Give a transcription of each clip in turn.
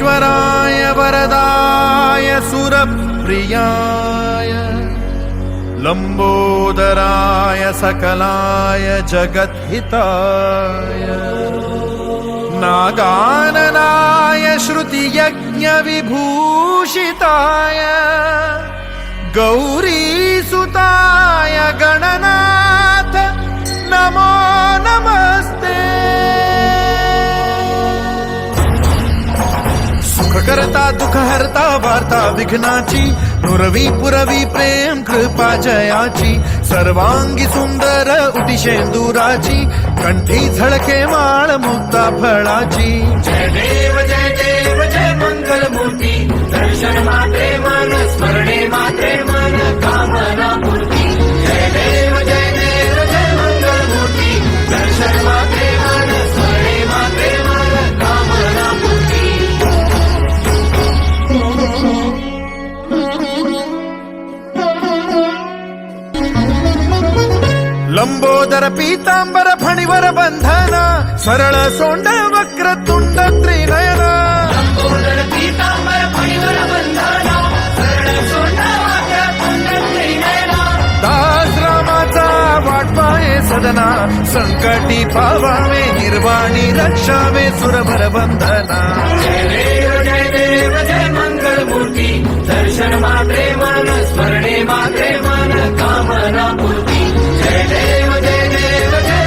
विश्वेश्वराय वरदाय सुरप्रियाय लंबोदराय सकलाय जगद्हिताय नागाननाय श्रुतियज्ञविभूषिताय गौरीसुताय गणनाथ नमो नमस्ते। सुखकर्ता दुःखहर्ता वार्ता विघ्नाची नुरवी पुरवी प्रेम कृपा जयाची सर्वांगी सुंदर उटी शेंदुराची कंठी झळके माळ मुक्ता फळाची। जय देव जय मंगल मूर्ती दर्शन मात्रे मन स्मरणे मात्रे मन कामना पूर्ती। जय देव जय मंगल मूर्ती दर्शन मात्रे मन स्मरणे मात्रे मन कामना पूर्ती। लंबोदर पीतांबर फणीवर बंधना सरळ सोंड वक्रतुंड त्रिनयना लंबोदर पीतांबर फणीवर बंधना सरळ सोंड वक्रतुंड त्रिनयना दास रामाचा वाटपाये सदना संकटी पावावे निर्वाणी रक्षावे सुरभर बंधना। जय देव जय मंगल मूर्ती दर्शन मात्रे मन स्मरणे मात्रे मन कामना पूर्ती। जय देव जय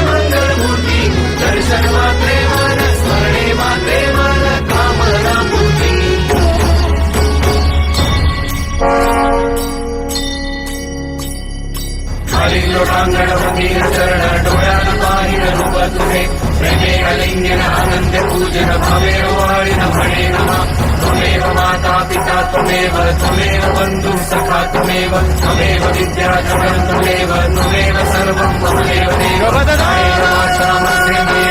मंगल मूर्ती दर्शन मात्रे मन स्मरणे मात्रे मन कामना पूर्ती। खाली लोटांगण मंदिर चरण डोळ्यात पाहिन रूप तुझे प्रेमे अलिंगन आनंद पूजन भावे वाळीन म्हणे नमः। त्वमेव माता पिता त्वमेव बंधु सखा त्वमेव विद्या जगन् त्वमेव सर्वं त्वमेव देव। वाचा मध्ये